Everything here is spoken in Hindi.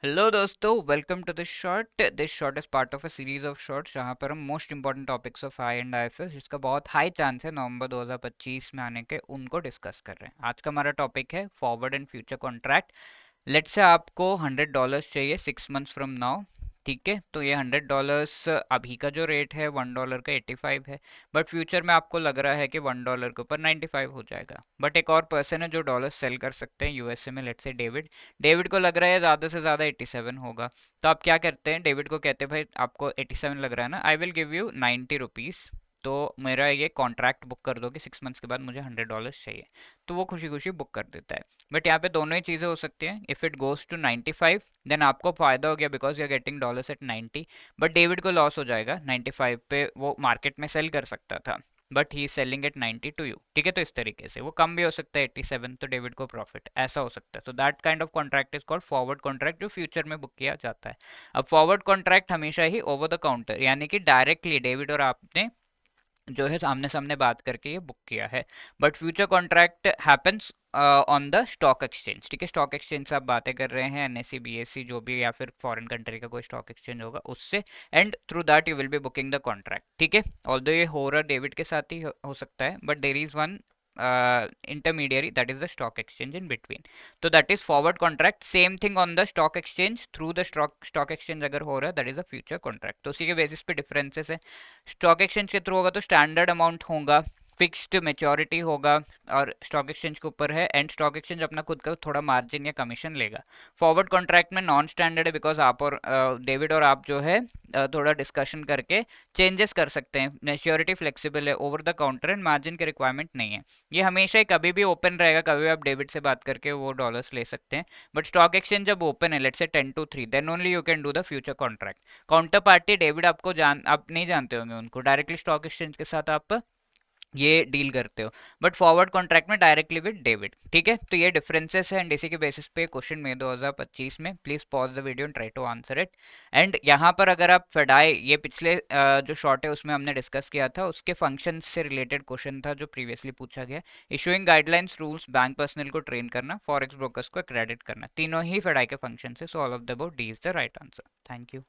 हेलो दोस्तों, welcome to this short. This short is part of a series of shorts जहां पर हम most important topics of I and IFS जिसका बहुत हाई चांस है नवंबर 2025 में आने के, उनको डिस्कस कर रहे हैं। आज का हमारा टॉपिक है forward and future contract. Let's say आपको $100 चाहिए 6 मंथ्स फ्रॉम नाउ। ठीक है, तो ये $100 अभी का जो रेट है $1 का 85 है, बट फ्यूचर में आपको लग रहा है कि $1 के ऊपर 95 हो जाएगा। बट एक और पर्सन है जो डॉलर सेल कर सकते हैं यूएसए में, लेट्स से डेविड। डेविड को लग रहा है ज़्यादा से ज़्यादा 87 होगा। तो आप क्या करते हैं, डेविड को कहते हैं भाई आपको 87 लग रहा है ना, I will give you 90 rupees. तो मेरा ये कॉन्ट्रैक्ट बुक कर दो कि 6 मंथ्स के बाद मुझे $100 चाहिए। तो वो खुशी खुशी बुक कर देता है। बट यहाँ पे दोनों ही चीज़ें हो सकती हैं। If it goes to 95 then आपको फायदा हो गया because you are getting dollars at 90। But David को लॉस हो जाएगा 95 पे, वो मार्केट में सेल कर सकता था but he selling at 90 to you. ठीक है, तो इस तरीके से वो कम भी हो सकता है 87, तो डेविड को प्रॉफिट ऐसा हो सकता है। तो that kind of contract is called forward contract, जो फ्यूचर में बुक किया जाता है। अब फॉरवर्ड कॉन्ट्रैक्ट हमेशा ही ओवर द काउंटर, यानी कि डायरेक्टली डेविड और आपने जो है सामने सामने बात करके ये बुक किया है। But future contract happens on the stock exchange. ठीक है, स्टॉक एक्सचेंज से आप बातें कर रहे हैं, एनएससी बीएससी जो भी, या फिर फॉरेन कंट्री का कोई स्टॉक एक्सचेंज होगा उससे, and through that you will be booking the contract. ठीक है, ऑल्दो ये हो रहा डेविड के साथ ही हो सकता है, but there is one intermediary, that is the stock exchange in between. तो that is forward contract. same thing on the stock exchange, through the stock exchange अगर हो रहा है, that is a future contract. तो उसी के बेसिस पे डिफरेंसेस है। स्टॉक एक्सचेंज के थ्रू होगा तो स्टैंडर्ड अमाउंट होगा, फिक्स्ड मेच्योरिटी होगा, और स्टॉक एक्सचेंज के ऊपर है, एंड स्टॉक एक्सचेंज अपना खुद का थोड़ा मार्जिन या कमीशन लेगा। फॉरवर्ड कॉन्ट्रैक्ट में नॉन स्टैंडर्ड है बिकॉज आप और डेविड और आप जो है थोड़ा डिस्कशन करके चेंजेस कर सकते हैं। मेच्योरिटी फ्लेक्सिबल है, over the counter and margin की रिक्वायरमेंट नहीं है। ये हमेशा ही कभी भी ओपन रहेगा, कभी भी आप डेबिट से बात करके वो डॉलर्स ले सकते हैं। बट स्टॉक एक्सचेंज जब ओपन है, let's say 10 to 3, then only you can do the future contract. Counter party David आपको आप नहीं जानते होंगे उनको, डायरेक्टली स्टॉक एक्सचेंज के साथ आप ये डील करते हो। बट फॉरवर्ड कॉन्ट्रैक्ट में डायरेक्टली विद डेविड। ठीक है, तो ये डिफरेंसेस है, एंड इसी के बेसिस पे क्वेश्चन में 2025 में, please pause the video and try to answer it. And यहाँ पर अगर आप फेडाई, ये पिछले जो शॉर्ट है उसमें हमने डिस्कस किया था, उसके फंक्शन से रिलेटेड क्वेश्चन था जो प्रीवियसली पूछा गया। Issuing guidelines, rules, bank personal को ट्रेन करना, फॉरेक्स ब्रोकर्स को क्रेडिट करना, तीनों ही फेडाई के फंक्शन है। So all of the about D is the right answer. Thank you.